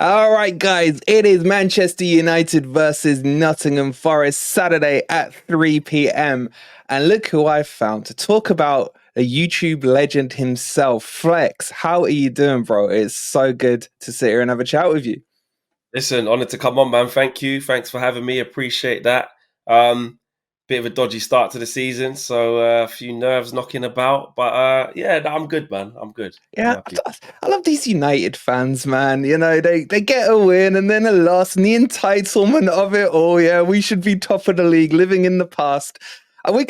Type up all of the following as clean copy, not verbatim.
All right, guys, it is Manchester United versus Nottingham Forest, Saturday at 3 p.m. And look who I found to talk about a YouTube legend himself. Flex, how are you doing, bro? It's so good to sit here and have a chat with you. Listen, honoured to come on, man. Thank you. Thanks for having me. Appreciate that. Bit of a dodgy start to the season, so a few nerves knocking about. But yeah, no, I'm good, man. I'm good. I'm Yeah, happy. I love these United fans, man. You know, they get a win and then a loss and the entitlement of it all. Yeah, we should be top of the league, living in the past. And we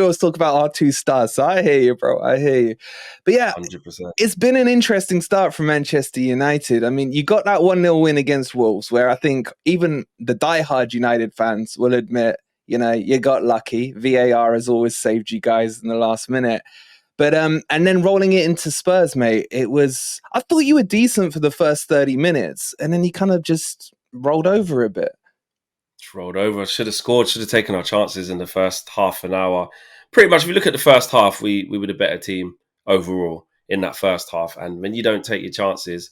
always talk about our two stars. So I hear you, bro. I hear you. But yeah, 100%. it's been an interesting start for Manchester United. I mean, you got that 1-0 win against Wolves, where I think even the diehard United fans will admit, you know, you got lucky. VAR has always saved you guys in the last minute. But and then rolling it into Spurs, mate, I thought you were decent for the first 30 minutes, and then you kind of just rolled over a bit. Just rolled over. Should have scored. Should have taken our chances in the first half an hour. Pretty much, if you look at the first half, we were the better team overall in that first half. And when you don't take your chances,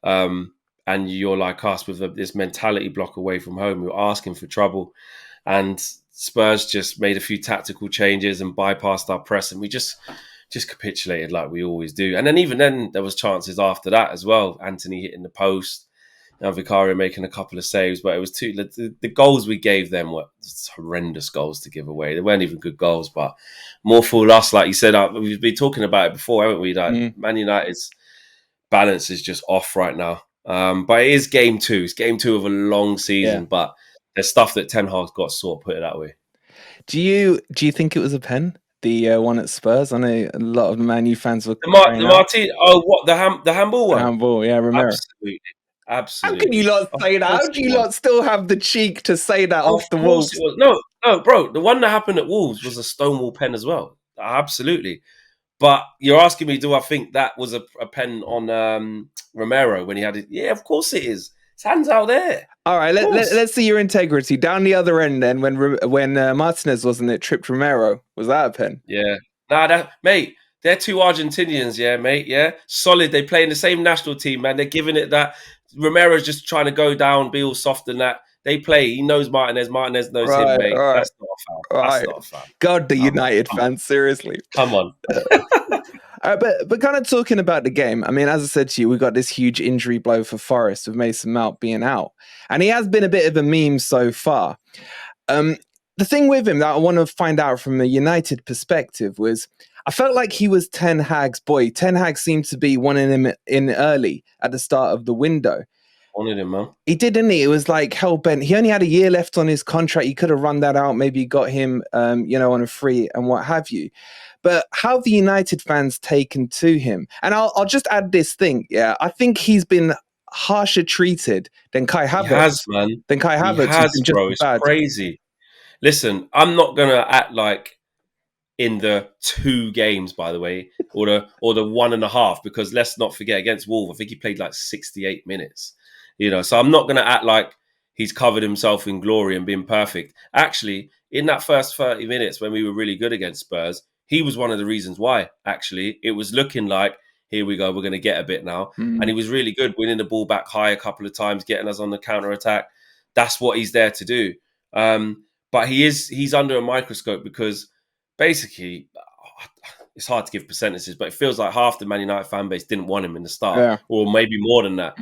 and you're like us with this mentality block away from home, you're asking for trouble. And Spurs just made a few tactical changes and bypassed our press, and we just capitulated like we always do. And then even then, there was chances after that as well. Anthony hitting the post, Vicario making a couple of saves, but it was the goals we gave them were horrendous goals to give away. They weren't even good goals, but more fool us, like you said. We've been talking about it before, haven't we? Like Man United's balance is just off right now. But it is game two. It's game two of a long season, but there's stuff that Ten Hag's got to sort, put it that way. Do you think it was a pen? The one at Spurs? I know a lot of Man U fans were The Martin. Oh, what the handball one? handball, yeah, Romero. Absolutely, How can you absolutely. not Of say that? course How do it you was. not still have the cheek to say that Of after course it Wolves? was. No, bro. The one that happened at Wolves was a Stonewall pen as well. Absolutely. But you're asking me, do I think that was a pen on Romero when he had it? Yeah, of course it is. His hand's out there. All right, let's see your integrity down the other end. Then when Martinez wasn't it tripped Romero, was that a pen? Yeah. Mate, they're two Argentinians, yeah, mate, yeah. Solid. They play in the same national team, man. They're giving it that. Romero's just trying to go down, be all soft and that. They play. He knows Martinez. Martinez knows him, mate. Right, That's not a foul. That's right. not a foul. God, the Come on. United Come on. fans, seriously. Come on. But kind of talking about the game, I mean, as I said to you, we got this huge injury blow for Forest with Mason Mount being out. And he has been a bit of a meme so far. The thing with him that I want to find out from a United perspective was I felt like he was Ten Hag's boy. Ten Hag seemed to be wanting him in early at the start of the window. Wanted him, man. He did, didn't he? It was like hell-bent. He only had a year left on his contract. He could have run that out, maybe got him, on a free and what have you. But how have the United fans taken to him? And I'll just add this thing. Yeah, I think he's been harsher treated than Kai Havertz. He has, man. Than Kai Havertz. He has, bro. It's crazy. Listen, I'm not gonna act like in the 2 games, by the way, or the 1.5, because let's not forget against Wolves, I think he played like 68 minutes. So I'm not gonna act like he's covered himself in glory and been perfect. Actually, in that first 30 minutes when we were really good against Spurs, he was one of the reasons why. Actually, it was looking like, here we go, we're going to get a bit now. And he was really good, winning the ball back high a couple of times, getting us on the counter attack. That's what he's there to do. But he's under a microscope because basically, it's hard to give percentages, but it feels like half the Man United fan base didn't want him in the start, or maybe more than that.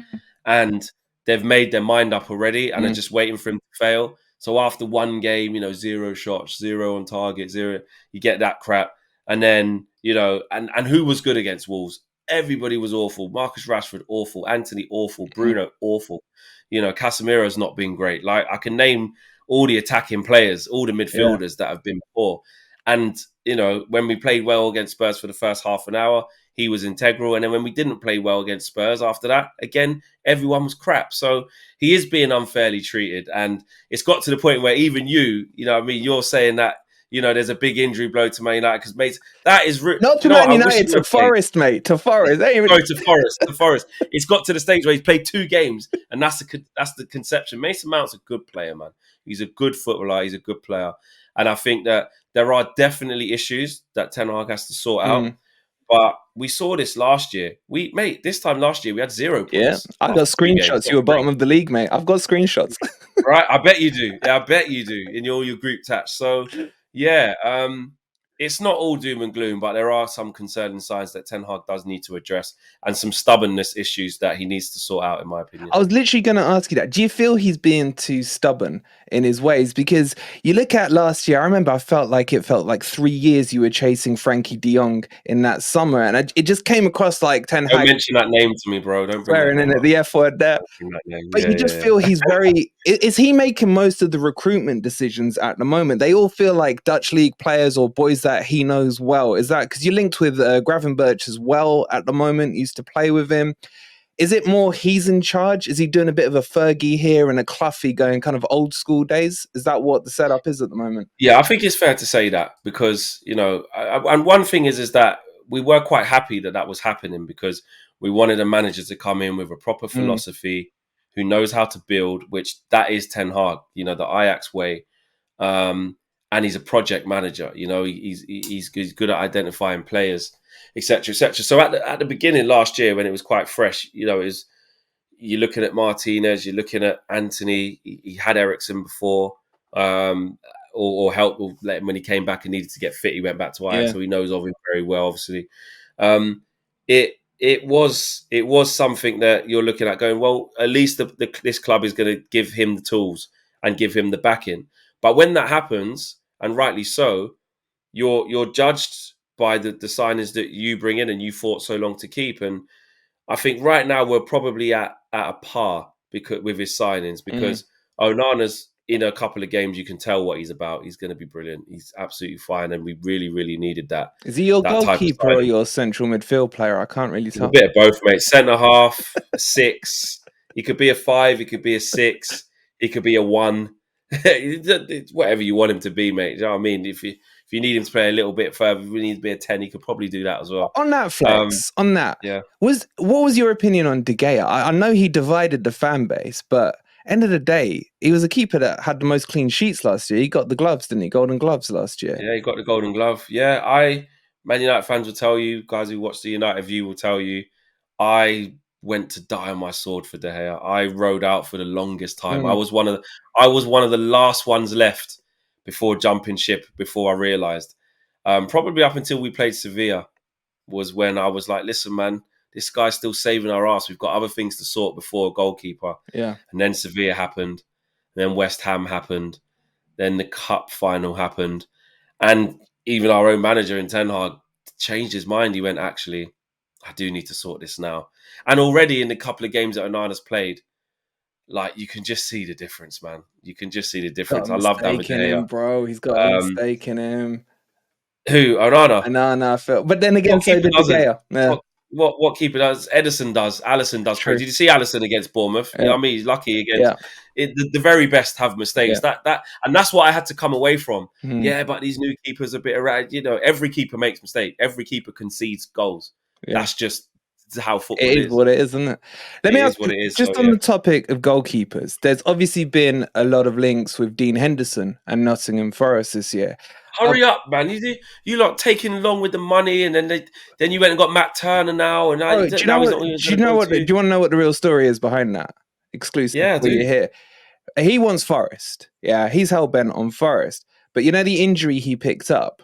And they've made their mind up already and are just waiting for him to fail. So after one game, 0 shots, 0 on target, 0, you get that crap. And then, and who was good against Wolves? Everybody was awful. Marcus Rashford, awful. Anthony, awful. Bruno, awful. Casemiro's not been great. Like, I can name all the attacking players, all the midfielders that have been poor. And, when we played well against Spurs for the first half an hour, he was integral. And then when we didn't play well against Spurs after that, again, everyone was crap. So he is being unfairly treated. And it's got to the point where even you're saying that, there's a big injury blow to Man United because, mate, that is... Not to Man United, to Forest, mate. To Forest. Sorry, to Forest. It's got to the stage where he's played 2 games, and that's the conception. Mason Mount's a good player, man. He's a good footballer. He's a good player. And I think that there are definitely issues that Ten Hag has to sort out. But we saw this last year. This time last year we had 0 Yeah, points I got after 2 games. screenshots. You were bottom of the league, mate. I've got screenshots. Right? I bet you do. Yeah, I bet you do in all your group chats. So yeah, it's not all doom and gloom, but there are some concerning signs that Ten Hag does need to address, and some stubbornness issues that he needs to sort out, in my opinion. I was literally going to ask you that. Do you feel he's being too stubborn in his ways? Because you look at last year, I remember it felt like 3 years you were chasing Frankie de Jong in that summer, and it just came across like Ten Don't Hag mention that name to me, bro. Don't bring that swearing in name it, up. the F word there. Don't bring that name. But you just feel he's very. Is he making most of the recruitment decisions at the moment? They all feel like Dutch league players or boys that he knows well. Is that because you're linked with Gravenberch as well at the moment? Used to play with him. Is it more he's in charge? Is he doing a bit of a Fergie here and a Cloughie going kind of old school days? Is that what the setup is at the moment? Yeah, I think it's fair to say that, because, and one thing is that we were quite happy that was happening, because we wanted a manager to come in with a proper philosophy, who knows how to build, which that is Ten Hag, the Ajax way. And he's a project manager, he's good at identifying players, etc., etc. So at the beginning last year, when it was quite fresh, you're looking at Martinez, you're looking at Anthony. He had Ericsson before, or helped, or let him when he came back and needed to get fit. He went back to Ajax, so he knows of him very well. Obviously, it was something that you're looking at, going, well, at least this club is going to give him the tools and give him the backing. But when that happens, and rightly so, you're judged by the signings that you bring in and you fought so long to keep. And I think right now we're probably at a par with his signings, because Onana's, in a couple of games, you can tell what he's about. He's going to be brilliant. He's absolutely fine, and we really, really needed that. Is he your that goalkeeper or your central midfield player? I can't really tell. A bit of both, mate. Centre half, a 6. He could be a 5. He could be a 6. He could be a 1. Whatever you want him to be, mate. You know what I mean? If you need him to play a little bit further, if we need to be a 10, he could probably do that as well. On that flex, yeah. What was your opinion on De Gea? I know he divided the fan base, but end of the day, he was a keeper that had the most clean sheets last year. He got the gloves, didn't he? Golden gloves last year. Yeah, he got the Golden Glove. Yeah, Man United fans will tell you, guys who watch the United View will tell you, I went to die on my sword for De Gea. I rode out for the longest time. I was one of the last ones left before jumping ship, before I realised. Probably up until we played Sevilla was when I was like, listen, man, this guy's still saving our ass. We've got other things to sort before a goalkeeper. Yeah. And then Sevilla happened. Then West Ham happened. Then the cup final happened. And even our own manager in Ten Hag changed his mind. He went, actually, I do need to sort this now. And already in the couple of games that Onana's played, like, you can just see the difference, man. You can just see the difference. I love that with De Gea. Bro. He's got a mistake in him. Who? Onana? Onana, Phil. But then again, so did De Gea. Yeah. What keeper does? Ederson does. Alisson does. Did you see Alisson against Bournemouth? Yeah. I mean, he's lucky against the very best have mistakes. Yeah. And that's what I had to come away from. Yeah, but these new keepers are a bit erratic. Every keeper makes mistakes. Every keeper concedes goals. Yeah. That's just how football is. It is what it is, isn't it? Let me ask you, just on the topic of goalkeepers, there's obviously been a lot of links with Dean Henderson and Nottingham Forest this year. Hurry up, man! You lot taking long with the money, and then you went and got Matt Turner now, and now do you want to know what the real story is behind that? Exclusive. Yeah, you're here. He wants Forest. Yeah, he's hell bent on Forest. But the injury he picked up.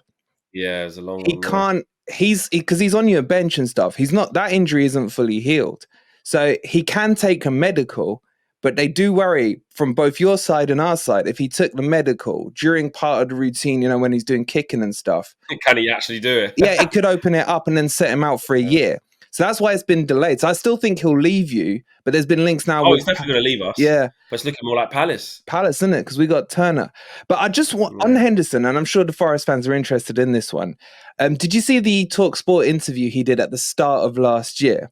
Yeah, it's a long. He can't. Because he's on your bench and stuff. He's not. That injury isn't fully healed, so he can take a medical. But they do worry from both your side and our side, if he took the medical during part of the routine, when he's doing kicking and stuff. Can he actually do it? Yeah, it could open it up and then set him out for a year. So that's why it's been delayed. So I still think he'll leave you, but there's been links now. Oh, he's definitely going to leave us. Yeah. But it's looking more like Palace. Palace, isn't it? Because we got Turner. But I just want, on Henderson, and I'm sure the Forest fans are interested in this one. Did you see the TalkSport interview he did at the start of last year?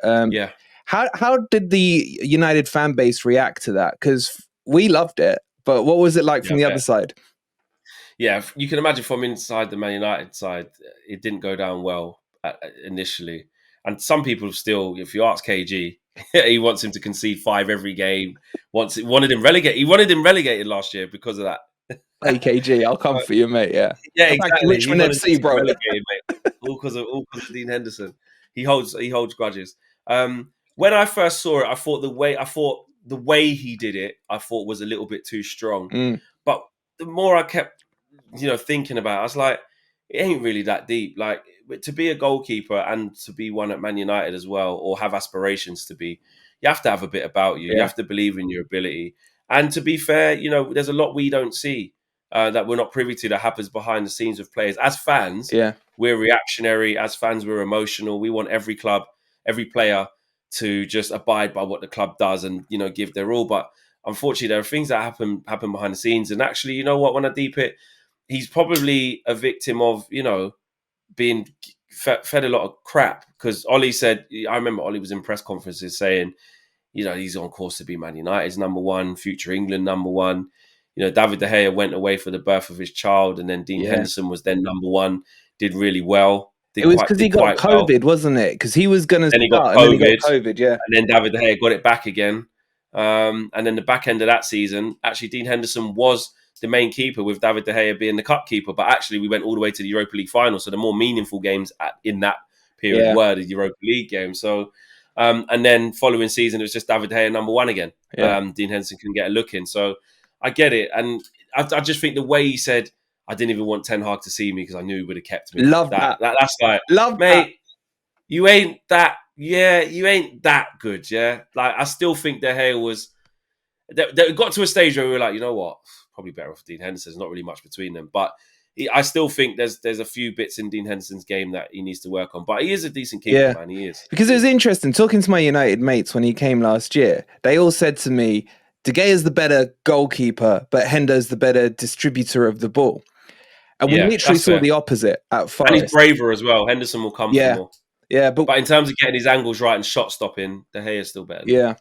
Yeah. How did the United fan base react to that? Because we loved it, but what was it like from the other side? Yeah, you can imagine from inside the Man United side, it didn't go down well initially. And some people still, if you ask KG, he wants him to concede 5 every game. Wanted him relegated. He wanted him relegated last year because of that. Hey KG, I'll come for you, mate. Yeah, exactly. Richmond FC, bro. all 'cause of Dean Henderson. He holds grudges. When I first saw it, I thought the way he did it, I thought was a little bit too strong. Mm, But the more I kept, thinking about it, I was like, it ain't really that deep. Like, to be a goalkeeper and to be one at Man United as well, or have aspirations to be, you have to have a bit about you. You yeah, have to believe in your ability. And to be fair, there's a lot we don't see that we're not privy to that happens behind the scenes with players. As fans, yeah. we're reactionary. As fans, we're emotional. We want every club, every player to just abide by what the club does and give their all. But unfortunately, there are things that happen behind the scenes. And actually, you know what? When I deep it, he's probably a victim of being fed a lot of crap, because Ollie said, I remember Ollie was in press conferences saying, he's on course to be Man United's number one, future England number one. David De Gea went away for the birth of his child, and then Dean Yeah. Henderson was then number one, did really well. It was because he got Quite well. COVID, wasn't it? Because he was going to Then he got start and then he got COVID, COVID, yeah. and then David De Gea got it back again. And then the back end of that season, actually, Dean Henderson was the main keeper, with David De Gea being the cup keeper. But actually, we went all the way to the Europa League final. So the more meaningful games in that period Yeah. were the Europa League games. So, and then following season, it was just David De Gea number one again. Yeah. Dean Henderson couldn't get a look in. So I get it. And I just think the way he said, I didn't even want Ten Hag to see me because I knew he would have kept me. Love that. That's like, Love mate, that. you ain't that. Yeah, you ain't that good. Yeah. Like, I still think De Gea was. They got to a stage where we were like, you know what? Probably better off Dean Henderson. There's not really much between them. But I still think there's a few bits in Dean Henderson's game that he needs to work on. But he is a decent keeper, man. He is. Because it was interesting talking to my United mates when he came last year. They all said to me, De Gea's the better goalkeeper, but Hendo's the better distributor of the ball. And we literally saw the opposite at Forest. And he's braver as well. Henderson will come for more. Yeah, but in terms of getting his angles right and shot stopping, De Gea is still better. Yeah.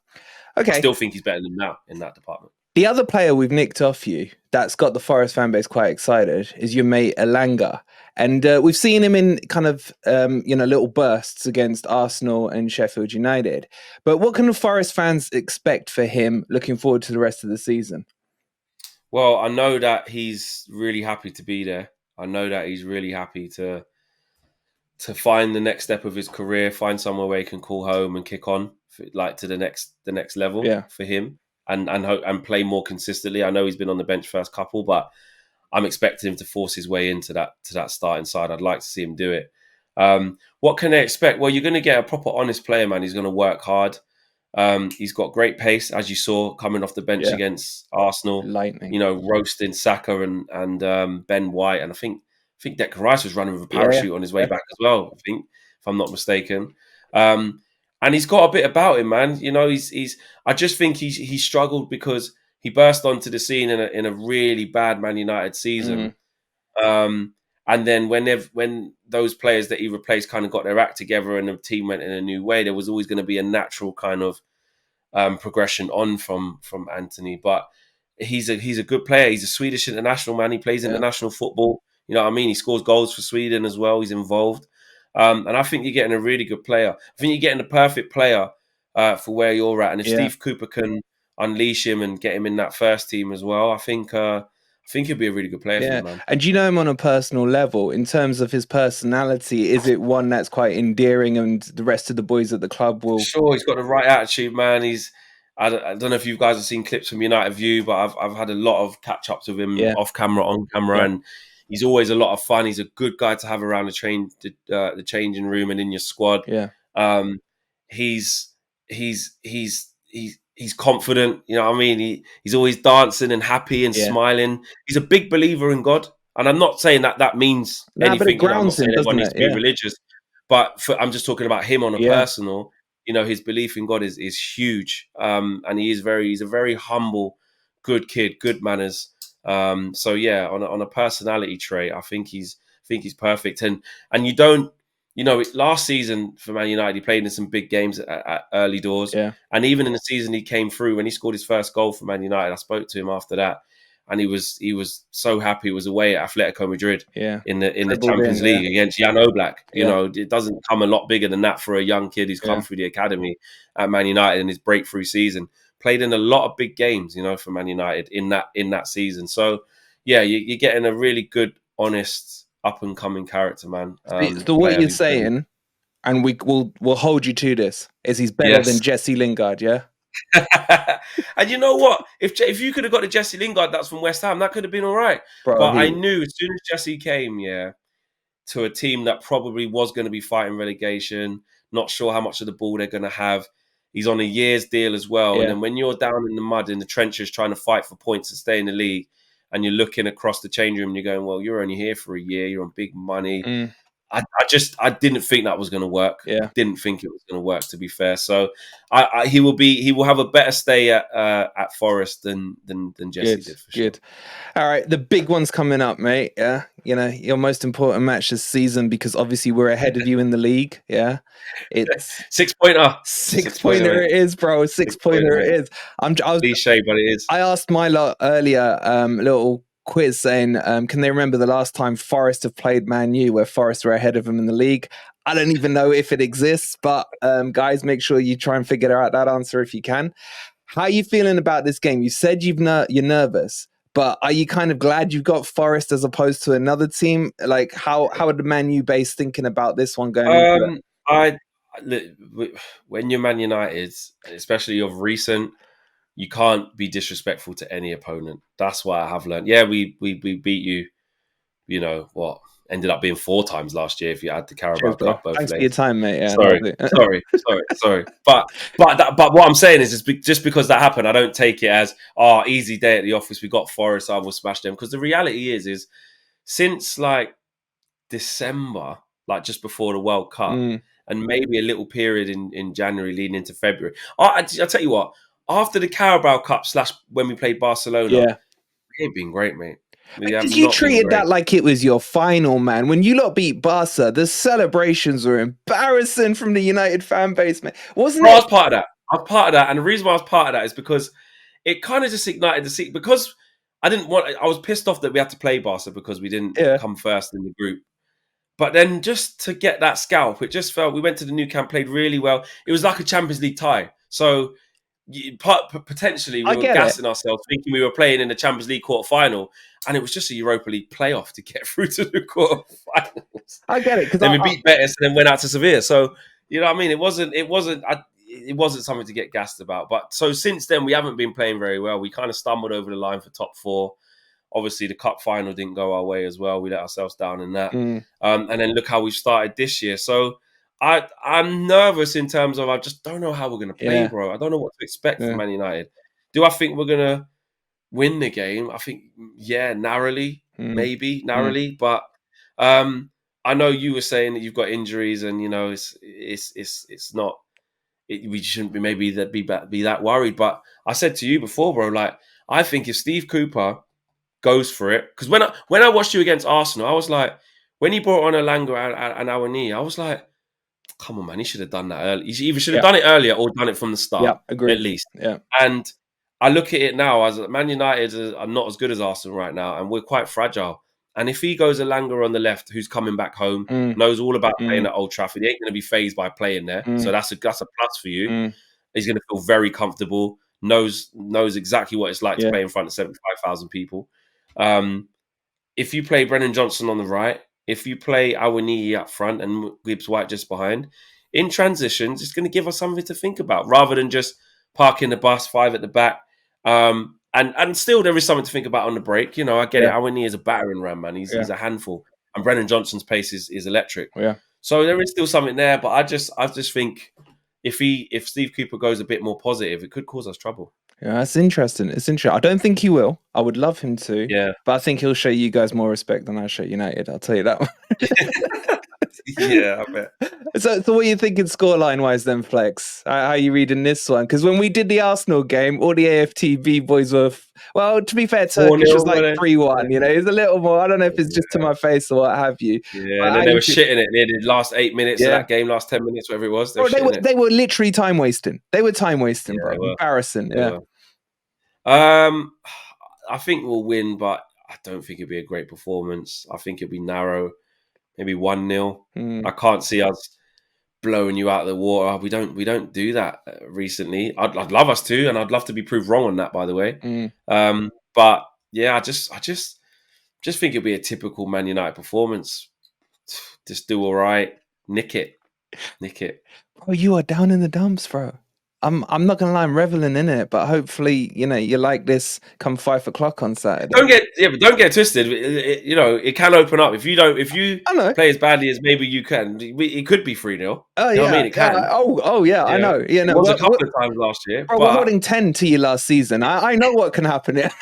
Okay. I still think he's better than now in that department. The other player we've nicked off you that's got the Forest fan base quite excited is your mate Elanga. And we've seen him in kind of, little bursts against Arsenal and Sheffield United. But what can the Forest fans expect for him looking forward to the rest of the season? Well, I know that he's really happy to be there. I know that he's really happy to find the next step of his career, find somewhere where he can call home and kick on, to the next level for him, and play more consistently. I know he's been on the bench first couple, but I'm expecting him to force his way into that starting side. I'd like to see him do it. What can they expect? Well, you're going to get a proper honest player, man. He's going to work hard. He's got great pace, as you saw coming off the bench against Arsenal. Lightning. Roasting Saka and Ben White, and I think Declan Rice was running with a parachute on his way back as well, I think, if I'm not mistaken. And he's got a bit about him, man. I just think he struggled because he burst onto the scene in a really bad Man United season. And then when those players that he replaced kind of got their act together and the team went in a new way, there was always going to be a natural kind of progression on from Anthony. But he's a good player. He's a Swedish international, man. He plays international football. You know what I mean? He scores goals for Sweden as well. He's involved. And I think you're getting a really good player. I think you're getting the perfect player for where you're at. And if Steve Cooper can unleash him and get him in that first team as well, I think he'll be a really good player for you, man. And do you know him on a personal level? In terms of his personality, is it one that's quite endearing and the rest of the boys at the club will... Sure, he's got the right attitude, man. I don't know if you guys have seen clips from United View, but I've had a lot of catch-ups with him off camera, on camera, and he's always a lot of fun. He's a good guy to have around the changing room and in your squad. He's confident. You know what I mean? He's always dancing and happy and smiling. He's a big believer in God. And I'm not saying that means anything. But it grounds I'm not saying him, everyone needs doesn't to it? be religious. But I'm just talking about him on a personal. His belief in God is huge. And he's a very humble, good kid, good manners. On a personality trait, I think he's perfect. And you don't, last season for Man United, he played in some big games at early doors. And even in the season he came through, when he scored his first goal for Man United, I spoke to him after that, and he was so happy. He was away at Atletico Madrid in the Champions League against Jan Oblak. It doesn't come a lot bigger than that for a young kid who's come through the academy at Man United in his breakthrough season. Played in a lot of big games, for Man United in that season. So, you're getting a really good, honest, up and coming character, man. So what Player you're who's been, saying, and we'll hold you to this, is he's better yes. than Jesse Lingard, yeah? And you know what? If you could have got the Jesse Lingard that's from West Ham, that could have been all right. Bro, But I knew as soon as Jesse came, to a team that probably was going to be fighting relegation, not sure how much of the ball they're going to have. He's on a year's deal as well. And yeah. then when you're down in the mud, in the trenches, trying to fight for points to stay in the league, and you're looking across the change room and you're going, well, you're only here for a year. You're on big money. Mm, I didn't think that was going to work. yeah. I didn't think it was going to work, to be fair. So he will have a better stay at Forest than Jesse did, for sure. Good. All right, the big one's coming up, mate. Yeah, you know, your most important match this season, because obviously we're ahead of you in the league. Yeah, it's 6-pointer. six pointer. It is, bro. Six pointer. It is. I was cliche, but it is. I asked my lot earlier, little quiz saying, can they remember the last time Forest have played Man U, where Forest were ahead of them in the league? I don't even know if it exists, but guys, make sure you try and figure out that answer if you can. How are you feeling about this game? You said you're nervous, but are you kind of glad you've got Forest as opposed to another team? Like, how are the Man U base thinking about this one going into it? When you're Man United, especially of recent, you can't be disrespectful to any opponent. That's what I have learned. Yeah, we beat you. You know what? Ended up being 4 times last year if you add the Carabao Cup both Thanks legs. for your time, mate. Yeah, sorry. But what I'm saying is just because that happened, I don't take it as easy day at the office. We got Forest, I will smash them. Because the reality is since like December, like just before the World Cup, and maybe a little period in January leading into February. I'll tell you what, after the Carabao Cup / when we played Barcelona, we ain't been great, mate. We have you not been treated great. that like it was your final, man. When you lot beat Barca, the celebrations were embarrassing from the United fan base, man. Wasn't it? I was part of that. And the reason why I was part of that is because it kind of just ignited the seat. Because I was pissed off that we had to play Barca because we didn't come first in the group. But then just to get that scalp, it just felt we went to the Nou Camp, played really well. It was like a Champions League tie. So potentially we were gassing ourselves, thinking we were playing in the Champions League quarter-final, and it was just a Europa League playoff to get through to the quarter-finals. I get it, because then we beat Betis and then went out to Sevilla. So you know what I mean? It wasn't something to get gassed about. But so since then we haven't been playing very well. We kind of stumbled over the line for top 4. Obviously, the cup final didn't go our way as well. We let ourselves down in that. And then look how we've started this year. So I'm nervous in terms of I just don't know how we're going to play, bro. I don't know what to expect from Man United. Do I think we're going to win the game? I think, narrowly, maybe narrowly. But I know you were saying that you've got injuries and, you know, it's not, we shouldn't be maybe be that worried. But I said to you before, bro, like, I think if Steve Cooper goes for it, because when I watched you against Arsenal, I was like, when he brought on Elanga and Aurier, I was like, come on, man, he should have done that early. He either should have done it earlier or done it from the start, at least. Yeah. And I look at it now as Man United are not as good as Arsenal right now, and we're quite fragile. And if he goes Elanga on the left, who's coming back home, knows all about playing at Old Trafford, he ain't going to be phased by playing there. So that's a plus for you. He's going to feel very comfortable, knows exactly what it's like to play in front of 75,000 people. If you play Brennan Johnson on the right, if you play Aurier up front and Gibbs White just behind, in transitions, it's going to give us something to think about rather than just parking the bus 5 at the back. And still there is something to think about on the break. You know, I get it. Aurier is a battering ram, man. He's a handful. And Brennan Johnson's pace is electric. So there is still something there, but I just think if Steve Cooper goes a bit more positive, it could cause us trouble. Yeah, that's interesting. It's interesting. I don't think he will. I would love him to. Yeah. But I think he'll show you guys more respect than I show United. I'll tell you that one. Yeah, I bet. So what are you thinking scoreline wise then, Flex? How are you reading this one? Because when we did the Arsenal game, all the AFTV boys were, well, to be fair, Turkish was like 3-1. You know, it's a little more. I don't know if it's just to my face or what have you. Yeah, and then they were shitting it near the last 8 minutes of that game, last 10 minutes, whatever it was. They were literally time wasting. They were time wasting, bro. Embarrassing. Yeah. I think we'll win, but I don't think it'll be a great performance. I think it'll be narrow, maybe 1-0. I can't see us blowing you out of the water. We don't do that recently. I'd love us to, and I'd love to be proved wrong on that, by the way. But yeah, I just just think it'll be a typical Man United performance. Just do all right, nick it. Bro, you are down in the dumps, bro. I'm not gonna lie, I'm reveling in it, but hopefully, you like this come 5 o'clock on Saturday. But don't get twisted. It can open up if you I know. play as badly as maybe you can. It could be 3-0. Oh You know yeah, what I mean? It can. yeah. I know. It was a couple of times last year, bro, we're but holding 10 to you last season. I know what can happen. Yeah.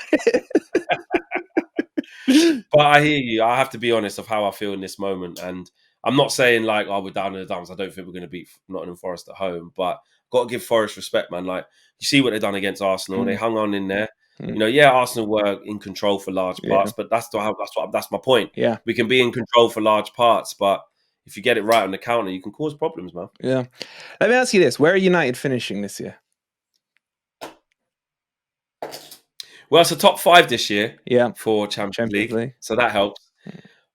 but I hear you. I have to be honest of how I feel in this moment, and I'm not saying like, oh, we're down in the dumps. I don't think we're going to beat Nottingham Forest at home, but got to give Forest respect, man. Like you see what they've done against Arsenal. They hung on in there. Arsenal were in control for large parts, but that's my point. Yeah, we can be in control for large parts, but if you get it right on the counter, you can cause problems, man. Yeah. Let me ask you this: where are United finishing this year? Well, it's a top 5 this year. Yeah, for Champions League, so that helps.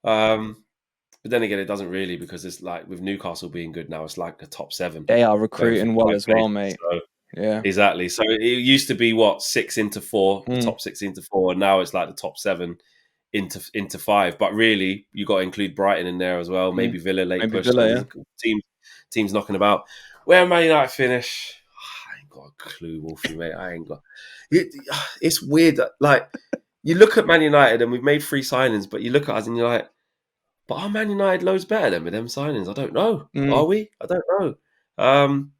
But then again, it doesn't really, because it's like with Newcastle being good now, it's like a top 7. They are recruiting well as well, mate. So, yeah, exactly. So it used to be 6 into 4, the top 6 into 4, and now it's like the top 7 into 5. But really, you got to include Brighton in there as well. Maybe Villa late push. Villa, teams knocking about. Where Man United finish? I ain't got a clue, Wolfie, mate. I ain't got. It's weird that, like, you look at Man United and we've made 3 signings, but you look at us and you're like, but are Man United loads better than with them signings? I don't know. Are we? I don't know.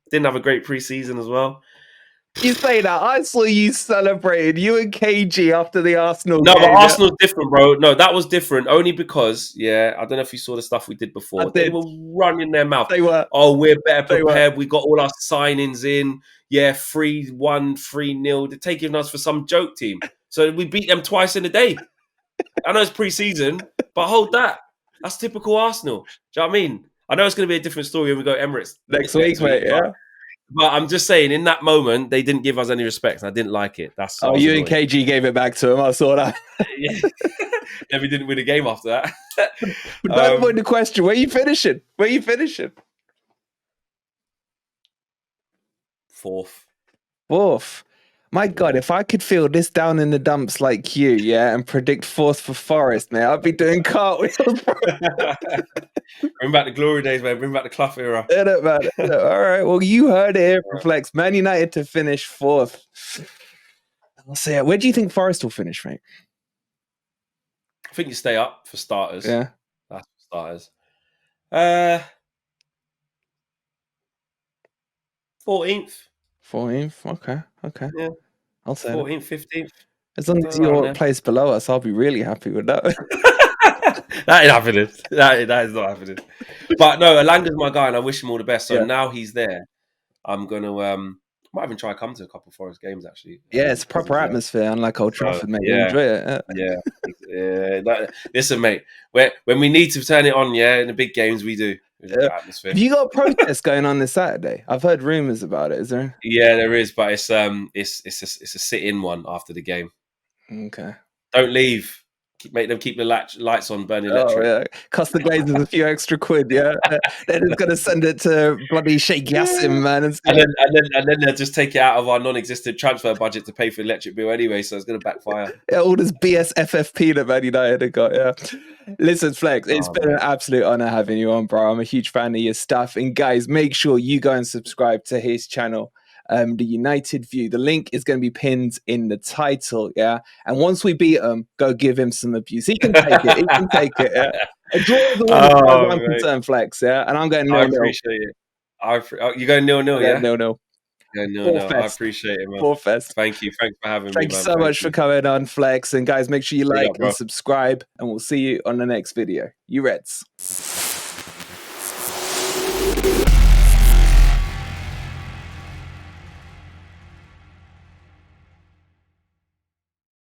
Didn't have a great pre-season as well. You say that. I saw you celebrating, you and KG, after the Arsenal game. But Arsenal's different, bro. No, that was different. Only because, I don't know if you saw the stuff we did before. They were running their mouth. They were. Oh, we're better prepared. We got all our signings in. 3-1, 3-0. They're taking us for some joke team. So we beat them twice in a day. I know it's pre-season, but hold that. That's typical Arsenal. Do you know what I mean? I know it's going to be a different story when we go Emirates next week, mate. But I'm just saying, in that moment, they didn't give us any respect. I didn't like it. That's so you and KG gave it back to him. I saw that. Then we didn't win a game after that. But don't put the question. Where are you finishing? Fourth. My God, if I could feel this down in the dumps like you, and predict 4th for Forest, man, I'd be doing cartwheels. Bring back the glory days, man. Bring back the Clough era. Man. All right. Well, you heard it here from Flex. Man United to finish 4th. I'll say it. Where do you think Forest will finish, mate? I think you stay up for starters. Yeah. That's for starters. 14th. 14th. Okay. Yeah. I'll say 14th, 15th. As long as you're placed below us, I'll be really happy with that. That ain't happening. That is not happening. But no, Elanga's my guy, and I wish him all the best. So now he's there. I'm gonna might even try to come to a couple of Forest games, actually. Yeah, it's a proper atmosphere, unlike Old Trafford, mate. You enjoy it. Listen, mate, when we need to turn it on, in the big games, we do. Atmosphere. Have you got a protest going on this Saturday? I've heard rumours about it. Is there? Yeah, there is, but it's a sit-in one after the game. Okay. Don't leave. Make them keep the lights on, burning electric. Oh, yeah. Cost the Glazers a few extra quid, They're just going to send it to bloody Sheikh Yassim, man. And then they'll just take it out of our non-existent transfer budget to pay for the electric bill anyway, so it's going to backfire. All this BS FFP that Man United have got, Listen, Flex, it's been an absolute honour having you on, bro. I'm a huge fan of your stuff. And guys, make sure you go and subscribe to his channel. The United View. The link is going to be pinned in the title, And once we beat him, go give him some abuse. He can take it. A draw is the one as far as I'm concerned, Flex, And I'm going 0-0. I appreciate it. You going 0-0, yeah? 0-0. Yeah, 0-0. I appreciate it, man. Fest. Thank you. Thanks for having me, Thank you so much for coming on, Flex. And guys, make sure you like and subscribe, and we'll see you on the next video. You Reds.